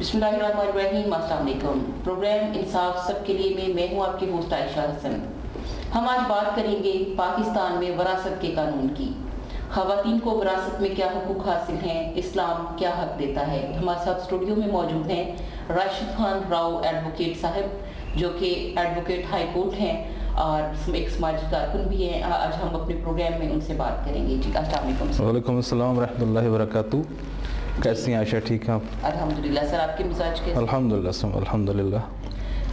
बिस्मिल्लाहिर्रहमानिर्रहीम। अस्सलाम वालेकुम। प्रोग्राम इंसाफ सबके लिए में मैं हूँ आपकी होस्ट आयशा हसन। हम आज बात करेंगे पाकिस्तान में वरासत के कानून की। ख़वातीन को वरासत में क्या हुकूक हासिल हैं, इस्लाम क्या हक देता है। हमारे साथ स्टूडियो में मौजूद हैं राशिद खान राव एडवोकेट साहब, जो कि एडवोकेट हाई कोर्ट हैं और एक समाजी कारकुन भी हैं। आज हम अपने प्रोग्राम में उनसे बात करेंगे। जी अस्सलाम वालेकुम। वालेकुम अस्सलाम रहमतुल्लाहि व बरकातुहू। कैसी हैं आयशा, ठीक हैं आप? अल्हम्दुलिल्लाह। सर आपके मिजाज कैसे? अल्हम्दुलिल्लाह।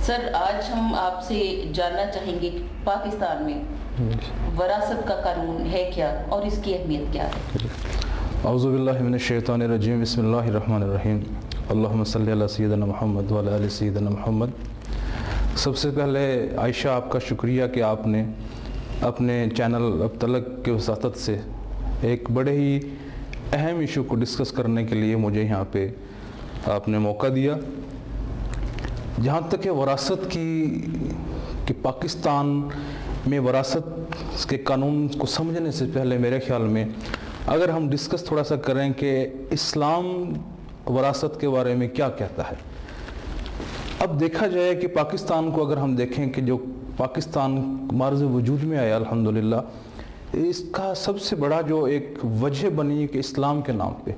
सर आज हम आपसे जानना चाहेंगे कि पाकिस्तान में वरासत का कानून है क्या और इसकी अहमियत क्या है। औज़ु बिल्लाहि मिनश शैतानिर रजीम। बिस्मिल्लाहिर रहमानिर रहीम। अल्लाहुम्मा सल्लि अला सय्यिदिना मुहम्मद व अला आलि सय्यिदिना मुहम्मद। सबसे पहले आयशा आपका शुक्रिया कि आपने अपने चैनल अब तलक के वसातत से एक बड़े ही अहम इशू को डिस्कस करने के लिए मुझे यहाँ पे आपने मौका दिया। जहाँ तक है वरासत कि पाकिस्तान में वरासत के कानून को समझने से पहले मेरे ख्याल में अगर हम डिस्कस थोड़ा सा करें कि इस्लाम वरासत के बारे में क्या कहता है। अब देखा जाए कि पाकिस्तान को अगर हम देखें कि जो पाकिस्तान मार्ज़ वजूद में आया अल्हम्दुलिल्लाह, इसका सबसे बड़ा जो एक वजह बनी कि इस्लाम के नाम पे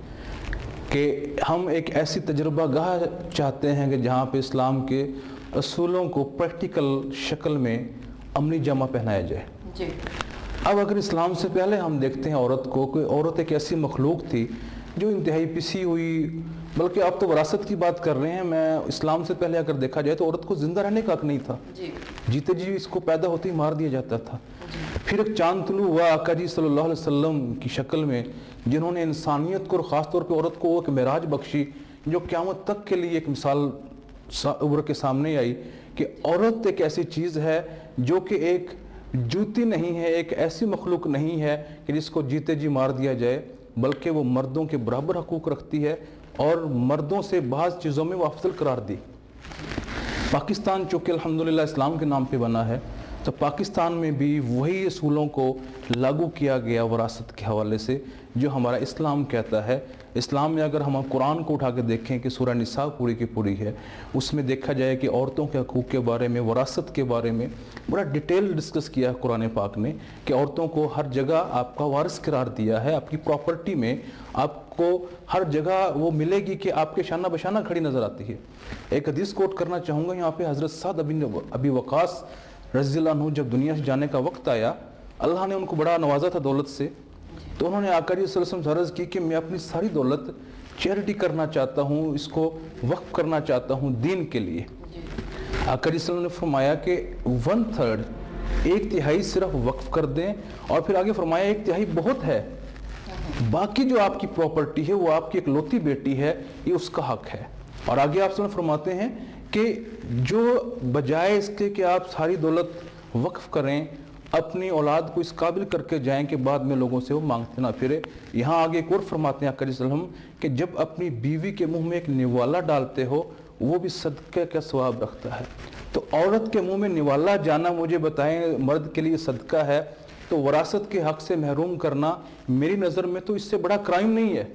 कि हम एक ऐसी तजुर्बा गाह चाहते हैं कि जहाँ पे इस्लाम के असूलों को प्रैक्टिकल शक्ल में अमली जामा पहनाया जाए। जी। अब अगर इस्लाम से पहले हम देखते हैं औरत को, कोई औरत एक ऐसी मखलूक थी जो इंतहाई पिसी हुई, बल्कि आप तो वरासत की बात कर रहे हैं, मैं इस्लाम से पहले अगर देखा जाए तो औरत को ज़िंदा रहने का हक नहीं था। जी। जीते जी इसको पैदा होते ही मार दिया जाता था। फिर एक चांद तुलू हुआ आका जी सल्लल्लाहु अलैहि वसल्लम की शक्ल में, जिन्होंने इंसानियत को और ख़ास तौर पे औरत को एक मेराज बख्शी, जो क़यामत तक के लिए एक मिसाल उभर के सामने आई कि औरत एक ऐसी चीज़ है जो कि एक जूती नहीं है, एक ऐसी मखलूक नहीं है कि जिसको जीते जी मार दिया जाए, बल्कि वो मर्दों के बराबर हकूक़ रखती है और मर्दों से बाज़ चीज़ों में वो अफजल करार दी। पाकिस्तान चूँकि अल्हम्दुलिल्लाह इस्लाम के नाम पे बना है, तो पाकिस्तान में भी वही असूलों को लागू किया गया वरासत के हवाले से जो हमारा इस्लाम कहता है। इस्लाम में अगर हम कुरान को उठा के देखें कि सूरह निसा पूरी की पूरी है, उसमें देखा जाए कि औरतों के हकूक़ के बारे में, वरासत के बारे में बड़ा डिटेल डिस्कस किया है कुरान पाक ने कि औरतों को हर जगह आपका वारिस करार दिया है। आपकी प्रॉपर्टी में आपको हर जगह वो मिलेगी कि आपके शाना बशाना खड़ी नज़र आती है। एक हदीस कोट करना चाहूँगा यहाँ पे। हज़रत साद अबी वक़ास रज़ियल्लाहु अन्हु जब दुनिया से जाने का वक्त आया, अल्लाह ने उनको बड़ा नवाजा था दौलत से, तो उन्होंने आका जी सल्लल्लाहु अलैहि वसल्लम से अर्ज़ की कि मैं अपनी सारी दौलत चैरिटी करना चाहता हूँ, इसको वक्फ करना चाहता हूँ दीन के लिए। आका जी सल्लल्लाहु अलैहि वसल्लम ने फरमाया कि 1/3, 1/3 सिर्फ वक्फ कर दें, और फिर आगे फरमाया 1/3 बहुत है, बाकी जो आपकी प्रॉपर्टी है वो आपकी एक लौती बेटी है, ये उसका हक है। और आगे आप सब फरमाते हैं कि जो बजाय इसके कि आप सारी दौलत वक्फ करें, अपनी औलाद को इस काबिल करके जाएं कि बाद में लोगों से वो मांगते ना फिरे। यहाँ आगे एक और फरमाते हैं आका जी सल्लल्लाहु अलैहि वसल्लम कि जब अपनी बीवी के मुंह में एक निवाला डालते हो, वो भी सदक़े का सवाब रखता है। तो औरत के मुंह में निवाला जाना, मुझे बताएं, मर्द के लिए सदका है, तो वरासत के हक से महरूम करना मेरी नज़र में तो इससे बड़ा क्राइम नहीं है।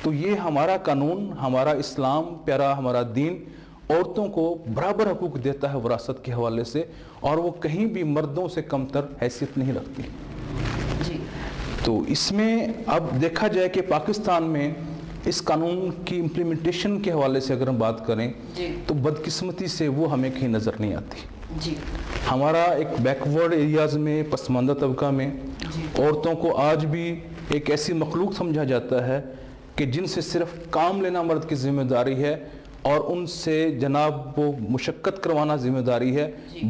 तो ये हमारा कानून, हमारा इस्लाम प्यारा, हमारा दीन औरतों को बराबर हकूक़ देता है वरासत के हवाले से, और वो कहीं भी मर्दों से कमतर हैसियत नहीं रखती। जी। तो इसमें अब देखा जाए कि पाकिस्तान में इस कानून की इम्प्लीमेंटेशन के हवाले से अगर हम बात करें तो बदकिस्मती से वो हमें कहीं नज़र नहीं आती। जी। हमारा एक बैकवर्ड एरियाज़ में, पसमानदा तबका में औरतों को आज भी एक ऐसी मखलूक समझा जाता है कि जिनसे सिर्फ काम लेना मर्द की जिम्मेदारी है और उनसे जनाब वो मुशक्क़त करवाना ज़िम्मेदारी है।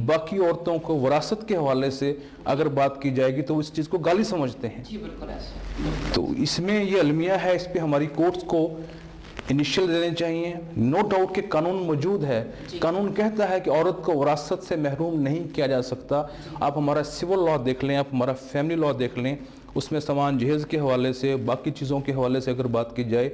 बाकी औरतों को वरासत के हवाले से अगर बात की जाएगी तो इस चीज़ को गाली समझते हैं। जी बिल्कुल ऐसे। तो इसमें ये अलमिया है, इस पे हमारी कोर्ट्स को इनिशियल देने चाहिए। नो डाउट कि कानून मौजूद है, कानून कहता है कि औरत को वरासत से महरूम नहीं किया जा सकता। आप हमारा सिविल लॉ देख लें, आप हमारा फैमिली लॉ देख लें, उसमें समान जहेज़ के हवाले से, बाकी चीज़ों के हवाले से अगर बात की जाए,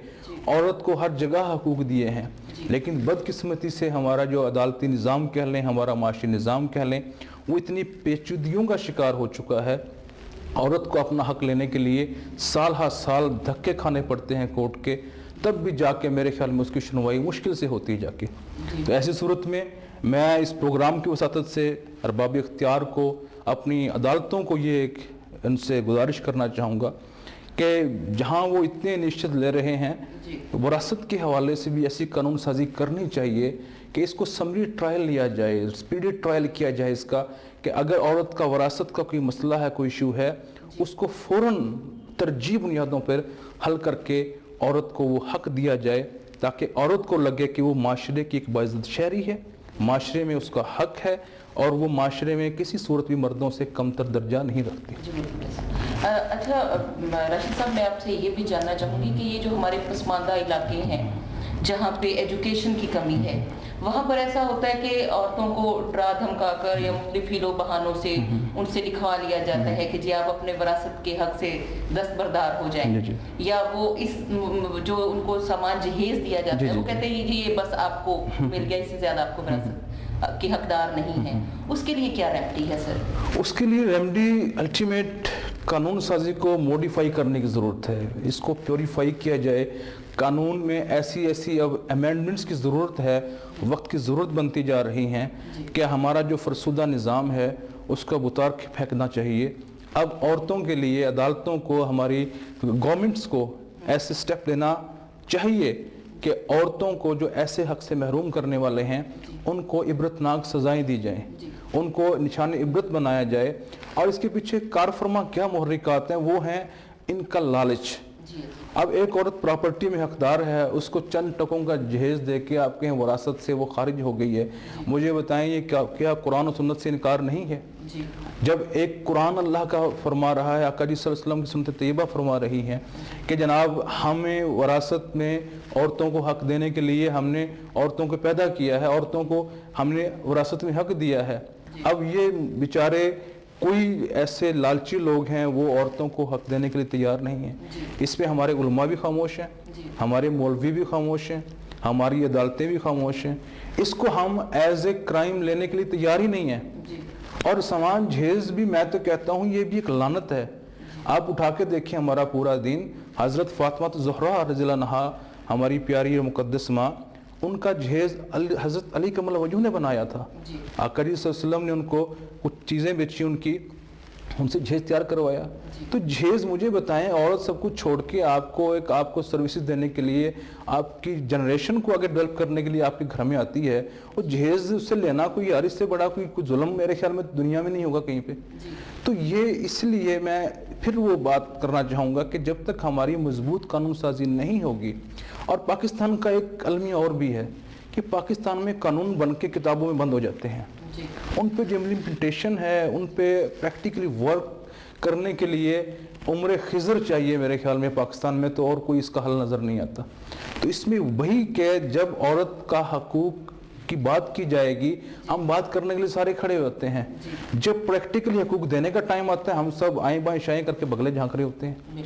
औरत को हर जगह हकूक़ दिए हैं। लेकिन बदकिस्मती से हमारा जो अदालती निज़ाम कह लें, हमारा माशी निज़ाम कह लें, वो इतनी पेचीदगियों का शिकार हो चुका है। औरत को अपना हक लेने के लिए साल हर साल धक्के खाने पड़ते हैं कोर्ट के, تب بھی جا کے میرے خیال میں اس کی سنوائی مشکل سے ہوتی ہے جا کے. تو ایسی صورت میں میں اس پروگرام کی وساطت سے ارباب اختیار کو، اپنی عدالتوں کو یہ ان سے گزارش کرنا چاہوں گا کہ جہاں وہ اتنے انیشیٹو لے رہے ہیں، وراثت کے حوالے سے بھی ایسی قانون سازی کرنی چاہیے کہ اس کو سمری ٹرائل لیا جائے، اسپیڈی ٹرائل کیا جائے اس کا، کہ اگر عورت کا وراثت کا کوئی مسئلہ ہے، کوئی ایشو ہے، اس کو فوراً ترجیح بنیادوں پر حل کر کے عورت کو وہ حق دیا جائے، تاکہ عورت کو لگے کہ وہ معاشرے کی ایک باعزت شہری ہے، معاشرے میں اس کا حق ہے، اور وہ معاشرے میں کسی صورت بھی مردوں سے کمتر درجہ نہیں رکھتی. اچھا راشد صاحب، میں آپ سے یہ بھی جاننا چاہوں گی کہ یہ جو ہمارے پسماندہ علاقے ہیں جہاں پہ ایجوکیشن کی کمی ہے، وہاں پر ایسا ہوتا ہے کہ عورتوں کو ڈرا دھمکا کر یا مختلف ہیلو بہانوں سے ان سے لکھوا لیا جاتا ہے کہ جی آپ اپنے وراثت کے حق سے دستبردار ہو جائیں، یا وہ اس جو ان کو سامان جہیز دیا جاتا ہے وہ کہتے ہیں جی یہ بس آپ کو مل گیا، اس سے زیادہ آپ کو وراثت کے حقدار نہیں ہیں. اس کے لیے کیا ریمیڈی ہے سر؟ اس کے لیے ریمیڈی الٹیمیٹ قانون سازی کو موڈیفائی کرنے کی ضرورت ہے، اس کو پیوریفائی کیا جائے. قانون میں ایسی اب امینڈمنٹس کی ضرورت ہے، وقت کی ضرورت بنتی جا رہی ہیں کہ ہمارا جو فرسودہ نظام ہے اس کا اتار پھینکنا چاہیے. اب عورتوں کے لیے عدالتوں کو، ہماری گورنمنٹس کو ایسے سٹیپ لینا چاہیے کہ عورتوں کو جو ایسے حق سے محروم کرنے والے ہیں ان کو عبرتناک سزائیں دی جائیں، ان کو نشان عبرت بنایا جائے. اور اس کے پیچھے کار فرما کیا محرکات ہیں؟ وہ ہیں ان کا لالچ. اب ایک عورت پراپرٹی میں حقدار ہے، اس کو چند ٹکوں کا جہیز دے کے آپ کہیں وراثت سے وہ خارج ہو گئی ہے. مجھے بتائیں یہ کیا قرآن و سنت سے انکار نہیں ہے؟ جب ایک قرآن اللہ کا فرما رہا ہے، آقا جی صلی اللہ علیہ وسلم کی سنت طیبہ فرما رہی ہیں کہ جناب ہمیں وراثت میں عورتوں کو حق دینے کے لیے ہم نے عورتوں کو پیدا کیا ہے، عورتوں کو ہم نے وراثت میں حق دیا ہے. اب یہ بیچارے کوئی ایسے لالچی لوگ ہیں وہ عورتوں کو حق دینے کے لیے تیار نہیں ہیں. اس پہ ہمارے علماء بھی خاموش ہیں، ہمارے مولوی بھی خاموش ہیں، ہماری عدالتیں بھی خاموش ہیں. اس کو ہم ایز اے کرائم لینے کے لیے تیار ہی نہیں ہیں. اور سامان جہیز بھی میں تو کہتا ہوں یہ بھی ایک لعنت ہے. آپ اٹھا کے دیکھیں ہمارا پورا دین، حضرت فاطمہ الزہرا رضی اللہ عنہا، ہماری پیاری اور مقدس ماں، ان کا جہیز حضرت علی کمل وجہ نے بنایا تھا. آقا جی صلی اللہ علیہ وسلم نے ان کو کچھ چیزیں بیچی، ان سے جہیز تیار کروایا. تو جہیز مجھے بتائیں، عورت سب کچھ چھوڑ کے آپ کو سروسز دینے کے لیے، آپ کی جنریشن کو آگے ڈیولپ کرنے کے لیے آپ کے گھر میں آتی ہے، وہ جہیز اس سے لینا کوئی یار اس سے بڑا کوئی ظلم میرے خیال میں دنیا میں نہیں ہوگا کہیں پہ. تو یہ اس لیے میں پھر وہ بات کرنا چاہوں گا کہ جب تک ہماری مضبوط قانون سازی نہیں ہوگی، اور پاکستان کا ایک المیہ اور بھی ہے کہ پاکستان میں قانون بن کے کتابوں میں بند ہو جاتے ہیں، ان پہ جو امپلیمنٹیشن ہے، ان پہ پریکٹیکلی ورک کرنے کے لیے عمر خضر چاہیے میرے خیال میں پاکستان میں، تو اور کوئی اس کا حل نظر نہیں آتا. تو اس میں وہی کہ جب عورت کا حقوق کی بات کی جائے گی، ہم بات کرنے کے لیے سارے کھڑے ہوتے ہیں، جب پریکٹیکلی حقوق دینے کا ٹائم آتا ہے ہم سب آئیں بائیں شائیں کر کے بغلے جھانک رہے ہوتے ہیں.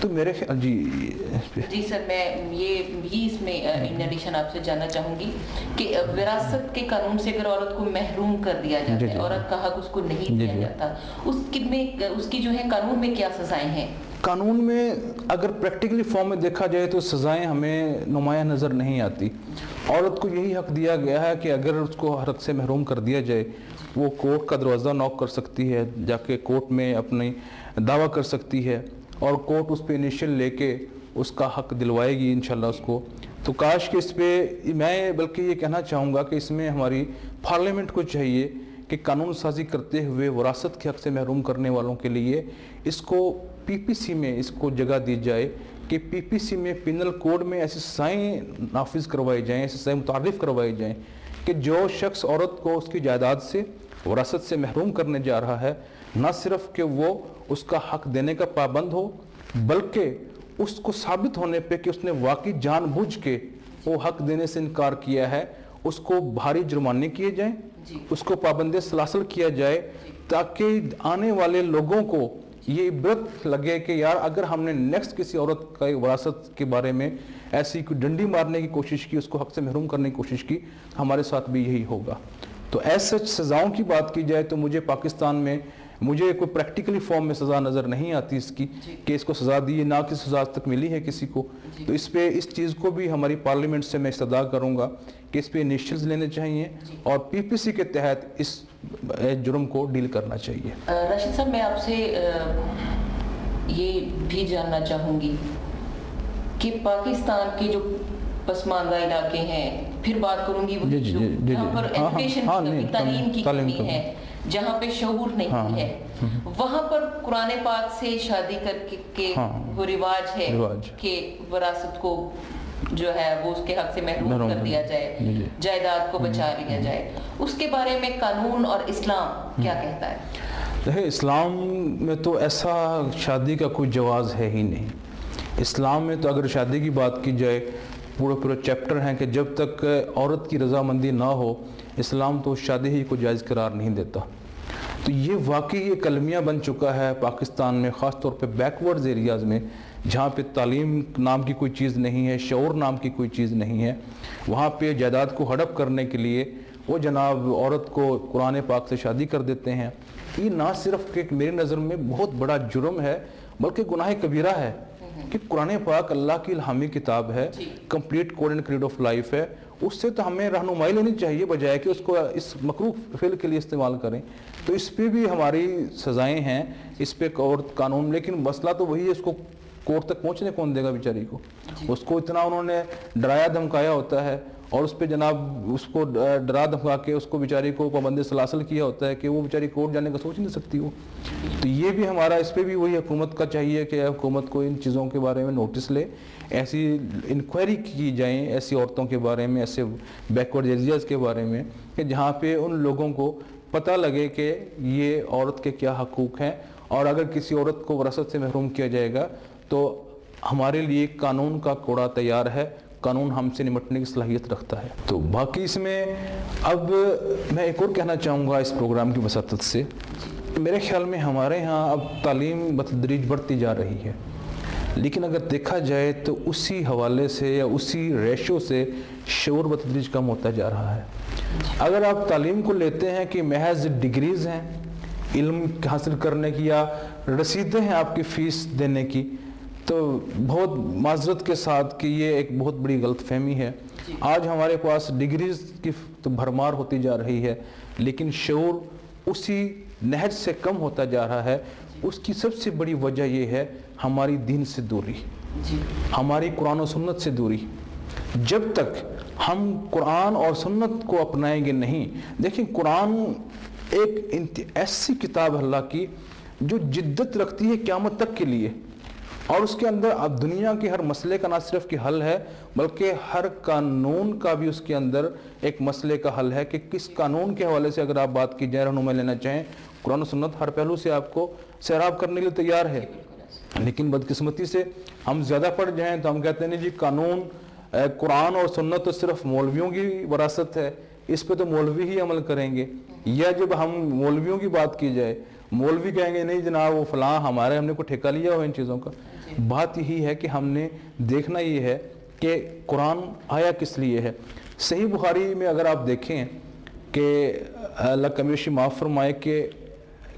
تو میرے خیال جی سر، میں یہ بھی اس میں ان ایڈیشن آپ سے جاننا چاہوں گی کہ وراثت کے قانون سے اگر عورت کو محروم کر دیا جاتا ہے، عورت کا حق اس کو نہیں دیا جاتا، اس کی جو ہے قانون میں کیا سزائیں ہیں؟ قانون میں اگر پریکٹیکلی فارم میں دیکھا جائے تو سزائیں ہمیں نمایاں نظر نہیں آتی. عورت کو یہی حق دیا گیا ہے کہ اگر اس کو حق سے محروم کر دیا جائے، وہ کورٹ کا دروازہ نوک کر سکتی ہے، جا کے کورٹ میں اپنی دعویٰ کر سکتی ہے، اور کورٹ اس پہ انیشل لے کے اس کا حق دلوائے گی انشاءاللہ اس کو. تو کاش کہ اس پہ میں بلکہ یہ کہنا چاہوں گا کہ اس میں ہماری پارلیمنٹ کو چاہیے کہ قانون سازی کرتے ہوئے وراثت کے حق سے محروم کرنے والوں کے لیے اس کو پی پی سی میں اس کو جگہ دی جائے، کہ پی پی سی میں پینل کوڈ میں ایسی سزائیں نافذ کروائی جائیں، ایسی سزائیں متعارف کروائی جائیں کہ جو شخص عورت کو اس کی جائیداد سے، وراثت سے محروم کرنے جا رہا ہے، نہ صرف کہ وہ اس کا حق دینے کا پابند ہو، بلکہ اس کو ثابت ہونے پہ کہ اس نے واقعی جان بوجھ کے وہ حق دینے سے انکار کیا ہے، اس کو بھاری جرمانے کیے جائیں، اس کو پابند سلاسل کیا جائے، تاکہ آنے والے لوگوں کو یہ عبرت لگے کہ یار اگر ہم نے نیکسٹ کسی عورت کا وراثت کے بارے میں ایسی کوئی ڈنڈی مارنے کی کوشش کی، اس کو حق سے محروم کرنے کی کوشش کی، ہمارے ساتھ بھی یہی ہوگا. تو ایسے سزاؤں کی بات کی جائے تو مجھے پاکستان میں مجھے کوئی پریکٹیکلی فارم میں سزا نظر نہیں آتی اس کی کہ اس کو سزا دی، نہ کہ سزا تک ملی ہے کسی کو. تو اس پہ اس چیز کو بھی ہماری پارلیمنٹ سے میں استدعا کروں گا کہ اس پہ انیشیٹوز لینے چاہیے اور پی پی سی کے تحت اس جرم کو ڈیل کرنا چاہیے. راشد صاحب میں آپ سے یہ بھی جاننا چاہوں گی کہ پاکستان کے جو پسماندہ علاقے ہیں، پھر بات کروں گی جہاں پر ایجوکیشن کی تعلیم کی کمی ہے، جہاں پہ شعور نہیں ہے، وہاں پر قرآن پاک سے شادی کر کے وہ رواج ہے کہ وراثت کو جو ہے وہ اس کے حق سے محروم کر دیا جائے، جائیداد کو بچا لیا جائے. اس کے بارے میں قانون اور اسلام کیا کہتا ہے؟ دیکھیں، اسلام میں تو ایسا شادی کا کوئی جواز ہے ہی نہیں. اسلام میں تو اگر شادی کی بات کی جائے پورے چیپٹر ہیں کہ جب تک عورت کی رضامندی نہ ہو اسلام تو شادی ہی کو جائز قرار نہیں دیتا. تو یہ واقعی یہ کلمیہ بن چکا ہے پاکستان میں، خاص طور پہ بیک ورڈز ایریاز میں جہاں پہ تعلیم نام کی کوئی چیز نہیں ہے، شعور نام کی کوئی چیز نہیں ہے. وہاں پہ جائیداد کو ہڑپ کرنے کے لیے وہ جناب عورت کو قرآن پاک سے شادی کر دیتے ہیں. یہ نہ صرف کہ میری نظر میں بہت بڑا جرم ہے بلکہ گناہ کبیرہ ہے کہ قرآن پاک اللہ کی الہامی کتاب ہے، complete code and creed of life ہے. اس سے تو ہمیں رہنمائی لینی چاہیے بجائے کہ اس کو اس مکروہ فعل کے لیے استعمال کریں. تو اس پہ بھی ہماری سزائیں ہیں، اس پہ اور قانون. لیکن مسئلہ تو وہی ہے، اس کو کورٹ تک پہنچنے کون دے گا بیچاری کو؟ اس کو اتنا انہوں نے ڈرایا دھمکایا ہوتا ہے اور اس پہ جناب اس کو ڈرا دھمکا کے اس کو بیچاری کو پابند سلاسل کیا ہوتا ہے کہ وہ بیچاری کورٹ جانے کا سوچ نہیں سکتی وہ. تو یہ بھی ہمارا اس پہ بھی وہی حکومت کا چاہیے کہ حکومت کو ان چیزوں کے بارے میں نوٹس لے، ایسی انکوائری کی جائیں ایسی عورتوں کے بارے میں، ایسے بیکورڈ ایریاز کے بارے میں کہ جہاں پہ ان لوگوں کو پتہ لگے کہ یہ عورت کے کیا حقوق ہیں. اور اگر کسی عورت کو وراثت سے محروم کیا جائے گا تو ہمارے لیے قانون کا کوڑا تیار ہے، قانون ہم سے نمٹنے کی صلاحیت رکھتا ہے. تو باقی اس میں اب میں ایک اور کہنا چاہوں گا اس پروگرام کی وساطت سے، میرے خیال میں ہمارے ہاں اب تعلیم بتدریج بڑھتی جا رہی ہے، لیکن اگر دیکھا جائے تو اسی حوالے سے یا اسی ریشو سے شعور بتدریج کم ہوتا جا رہا ہے. اگر آپ تعلیم کو لیتے ہیں کہ محض ڈگریز ہیں علم حاصل کرنے کی یا رسیدیں ہیں آپ کی فیس دینے کی، تو بہت معذرت کے ساتھ کہ یہ ایک بہت بڑی غلط فہمی ہے. آج ہمارے پاس ڈگریز کی تو بھرمار ہوتی جا رہی ہے لیکن شعور اسی نہج سے کم ہوتا جا رہا ہے. اس کی سب سے بڑی وجہ یہ ہے ہماری دین سے دوری، ہماری قرآن و سنت سے دوری. جب تک ہم قرآن اور سنت کو اپنائیں گے نہیں، دیکھیں قرآن ایک ایسی کتاب ہے اللہ کی جو جدت رکھتی ہے قیامت تک کے لیے، اور اس کے اندر اب دنیا کے ہر مسئلے کا نہ صرف کہ حل ہے بلکہ ہر قانون کا بھی اس کے اندر ایک مسئلے کا حل ہے کہ کس قانون کے حوالے سے اگر آپ بات کی جائے رہنمائی لینا چاہیں، قرآن و سنت ہر پہلو سے آپ کو سیراب کرنے کے لیے تیار ہے. لیکن بدقسمتی سے ہم زیادہ پڑ جائیں تو ہم کہتے ہیں جی قانون قرآن اور سنت تو صرف مولویوں کی وراثت ہے، اس پہ تو مولوی ہی عمل کریں گے. یا جب ہم مولویوں کی بات کی جائے مولوی کہیں گے نہیں جناب وہ فلاں ہمارے، ہم نے کو ٹھیکہ لیا ہو ان چیزوں کا. بات یہی ہے کہ ہم نے دیکھنا یہ ہے کہ قرآن آیا کس لیے ہے. صحیح بخاری میں اگر آپ دیکھیں کہ اللہ کمیشی معاف فرمائے کہ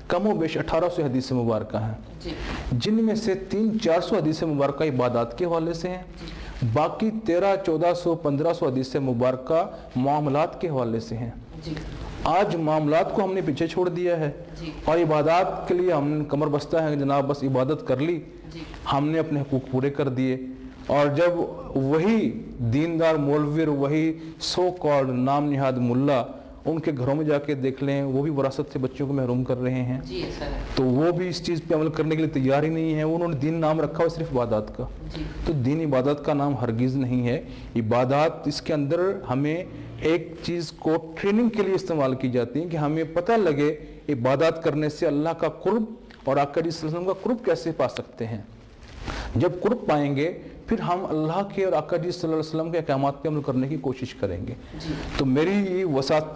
کم و بیش 1800 حدیث مبارکہ ہیں، جن میں سے 300-400 حدیث مبارکہ عبادات کے حوالے سے ہیں، باقی 1300-1400 1500 حدیث مبارکہ معاملات کے حوالے سے ہیں. آج معاملات کو ہم نے پیچھے چھوڑ دیا ہے اور عبادات کے لیے ہم کمر بستہ ہیں جناب، بس عبادت کر لی، ہم نے اپنے حقوق پورے کر دیے. اور جب وہی دیندار مولوی، وہی سو کالڈ نام نہاد ملا، ان کے گھروں میں جا کے دیکھ لیں وہ بھی وراثت سے بچوں کو محروم کر رہے ہیں. تو وہ بھی اس چیز پہ عمل کرنے کے لیے تیار ہی نہیں ہے. انہوں نے دین نام رکھا ہوا صرف عبادات کا. تو دین عبادت کا نام ہرگز نہیں ہے. عبادات اس کے اندر ہمیں ایک چیز کو ٹریننگ کے لیے استعمال کی جاتی ہیں کہ ہمیں پتہ لگے عبادات کرنے سے اللہ کا قرب اور آقا صلی اللہ علیہ وسلم کا قرب کیسے پا سکتے ہیں. جب قرب پائیں گے پھر ہم اللہ کے اور آقا صلی اللہ علیہ وسلم کے احکامات پہ عمل کرنے کی کوشش کریں گے. تو میری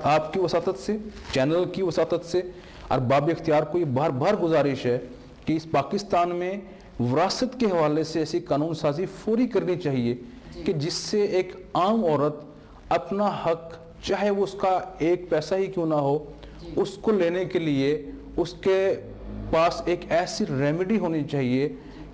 آپ کی وساطت سے، چینل کی وساطت سے اور باب اختیار کو یہ بار بار گزارش ہے کہ اس پاکستان میں وراثت کے حوالے سے ایسی قانون سازی فوری کرنی چاہیے کہ جس سے ایک عام عورت اپنا حق، چاہے وہ اس کا ایک پیسہ ہی کیوں نہ ہو، اس کو لینے کے لیے اس کے पास एक ऐसी रेमेडी होनी चाहिए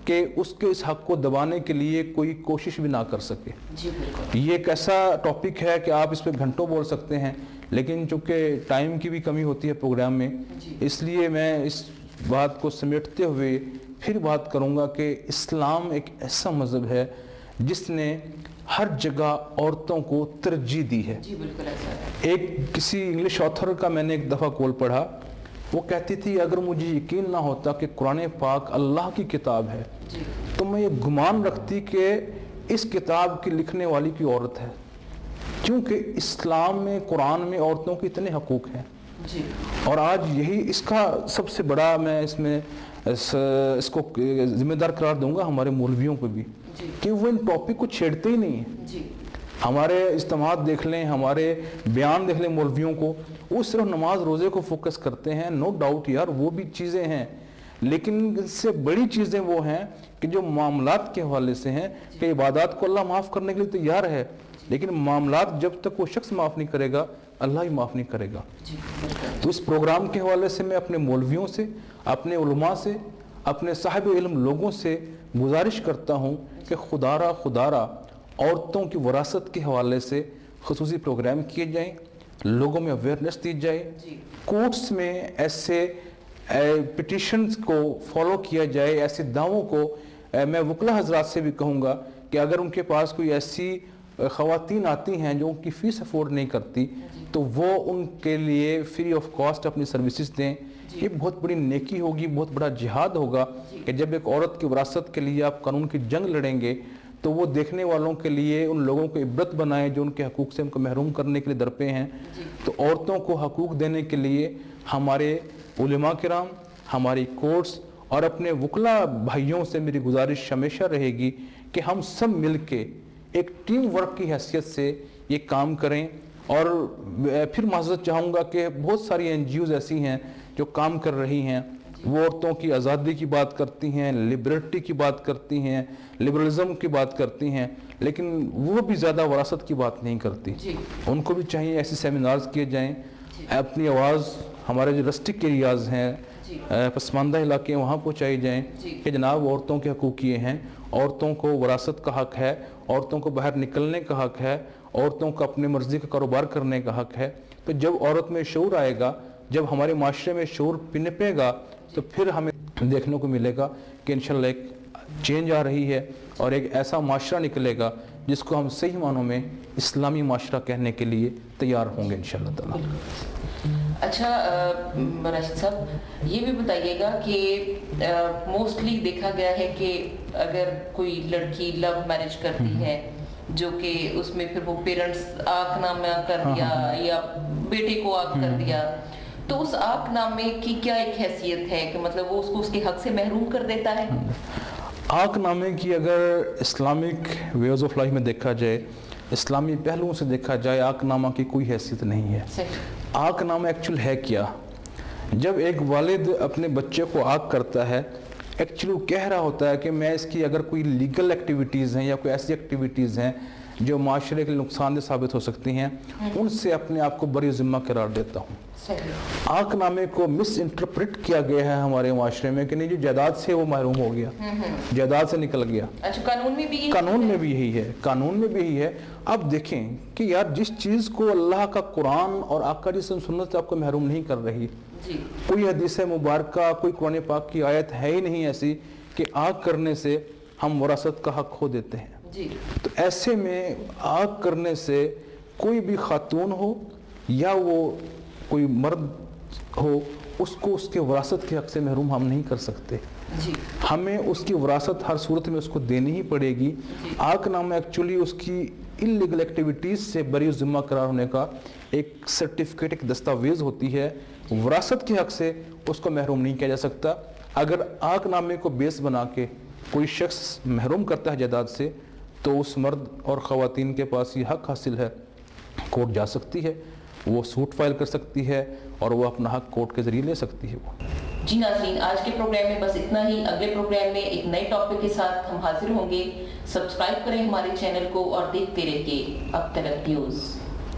कि उसके इस हक को दबाने के लिए कोई कोशिश भी ना कर सके। जी बिल्कुल। ये एक ऐसा टॉपिक है कि आप इस पे घंटों बोल सकते हैं, लेकिन चूंकि टाइम की भी कमी होती है प्रोग्राम में, इसलिए मैं इस बात को समेटते हुए फिर बात करूंगा कि इस्लाम एक ऐसा मज़हब है जिसने हर जगह औरतों को तरजीह दी है। जी बिल्कुल ऐसा है। एक किसी इंग्लिश ऑथर का मैंने एक दफ़ा कॉल पढ़ा, वो कहती थी अगर मुझे यकीन ना होता कि कुरान पाक अल्लाह की किताब है जी। तो मैं ये गुमान रखती कि इस किताब की लिखने वाली की औरत है, क्योंकि इस्लाम में कुरान में औरतों के इतने हकूक़ हैं जी। और आज यही इसका सबसे बड़ा मैं इसको जिम्मेदार करार दूंगा हमारे मौलवियों को भी कि वो इन टॉपिक को छेड़ते ही नहीं है। जी। हमारे इज्तिमात देख लें, हमारे बयान देख लें मौलवियों को, वो सिर्फ नमाज रोज़े को फोकस करते हैं। नो डाउट यार वो भी चीज़ें हैं, लेकिन इससे बड़ी चीज़ें वो हैं कि जो मामलात के हवाले से हैं कि इबादत को अल्लाह माफ़ करने के लिए तैयार है, लेकिन मामलात जब तक वो शख्स माफ़ नहीं करेगा अल्लाह ही माफ़ नहीं करेगा। तो इस प्रोग्राम के हवाले से मैं अपने मौलवियों से, अपने उलमा से, अपने साहिब इल्म लोगों से गुजारिश करता हूँ कि खुदारा औरतों की वरासत के हवाले से खुसूसी प्रोग्राम किए जाएं, लोगों में अवेयरनेस दी जाए, कोर्ट्स में ऐसे पिटिशन्स को फॉलो किया जाए, ऐसे दावों को मैं वकला हजरात से भी कहूँगा कि अगर उनके पास कोई ऐसी ख़वातीन आती हैं जो उनकी फ़ीस अफोर्ड नहीं करती तो वो उनके लिए फ्री ऑफ कॉस्ट अपनी सर्विसेज दें। ये बहुत बड़ी नेकी होगी, बहुत बड़ा जिहाद होगा कि जब एक औरत की विरासत के लिए आप कानून की जंग लड़ेंगे तो वो देखने वालों के लिए उन लोगों को इब्रत बनाए जो उनके हकूक़ से उनको महरूम करने के लिए दरपे हैं। तो औरतों को हकूक़ देने के लिए हमारे उलमा किराम, हमारी कोर्ट्स और अपने वकला भाइयों से मेरी गुजारिश हमेशा रहेगी कि हम सब मिल के एक टीम वर्क की हैसियत से ये काम करें। और फिर माज़रत चाहूँगा कि बहुत सारी NGOs ऐसी हैं जो काम कर रही हैं, वो औरतों की आज़ादी की बात करती हैं, लिबर्टी की बात करती हैं, लिबरलिज्म की बात करती हैं, लेकिन वो भी ज़्यादा वरासत की बात नहीं करती। उनको भी चाहिए ऐसे सेमिनार्स किए जाएं, अपनी आवाज़ हमारे जो रस्टिक एरियाज़ हैं, पसमानदा इलाके वहाँ पहुँचाई जाएँ कि जनाब औरतों के हकूक़ ये हैं, औरतों को वरासत का हक़ है, औरतों को बाहर निकलने का हक़ है, औरतों को अपनी मर्ज़ी का कारोबार करने का हक़ है। तो जब औरत में शऊर आएगा, जब हमारे माशरे में शऊर पिनपेगा तो फिर हमें देखने को मिलेगा कि इंशाल्लाह एक चेंज आ रही है और एक ऐसा माशरा निकलेगा जिसको हम सही मानों में इस्लामी माशरा कहने के लिए तैयार होंगे इंशाल्लाह ताला। अच्छा राशिद साहब, ये भी बताइएगा कि मोस्टली देखा गया है कि अगर कोई लड़की लव मैरिज करती है जो कि उसमें फिर वो पेरेंट्स आकनामा कर दिया या बेटे को आक कर दिया, तो उस आकनामे की क्या एक हैसियत है कि मतलब वो उसको उसके हक से महरूम कर देता है? आकनामे की अगर इस्लामिक वेज ऑफ लाइफ में देखा जाए, इस्लामी पहलुओं से देखा जाए, आकनामा की कोई हैसियत नहीं है। आकनामा एक्चुअल है क्या? जब एक वालिद अपने बच्चे को आक करता है, एक्चुअली वो कह रहा होता है कि मैं इसकी अगर कोई लीगल एक्टिविटीज़ हैं या कोई ऐसी एक्टिविटीज़ हैं जो माशरे के लिए नुकसानदेह साबित हो सकती हैं, उनसे अपने आप को बरी ज़िम्मा करार देता हूँ। आकनामे को मिस इंटरप्रेट किया गया है हमारे माशरे में कि नहीं, जो जायदाद से वो महरूम हो गया, जायदाद से निकल गया। अच्छा, कानून में भी यही है? कानून में भी यही है, कानून में भी यही है। अब देखें कि यार जिस चीज़ को अल्लाह का कुरान और आका जी सुन्नत से आपको महरूम नहीं कर रही, कोई हदीस मुबारक, कोई कुरान पाक की आयत है ही नहीं ऐसी कि आग करने से हम वरासत का हक खो देते हैं। तो ऐसे में आग करने से कोई भी खातून हो या वो कोई मर्द हो, उसको उसके वरासत के हक से महरूम हम नहीं कर सकते। हमें उसकी वरासत हर सूरत में उसको देनी ही पड़ेगी। आकनामा एक्चुअली उसकी इलीगल एक्टिविटीज़ से बरी ज़िम्मा करार होने का एक सर्टिफिकेट, एक दस्तावेज़ होती है। वरासत के हक से उसको महरूम नहीं किया जा सकता। अगर आकनामे को बेस बना के कोई शख्स महरूम करता है जायदाद से, तो उस मर्द और ख़वातीन के पास ये हक हासिल है, कोर्ट जा सकती है, वो सूट फाइल कर सकती है और वो अपना हक कोर्ट के ज़रिए ले सकती है। वो जी नाज़रीन, आज के प्रोग्राम में बस इतना ही। अगले प्रोग्राम में एक नए टॉपिक के साथ हम हाजिर होंगे। सब्सक्राइब करें हमारे चैनल को और देखते रहिए अब तलक न्यूज़।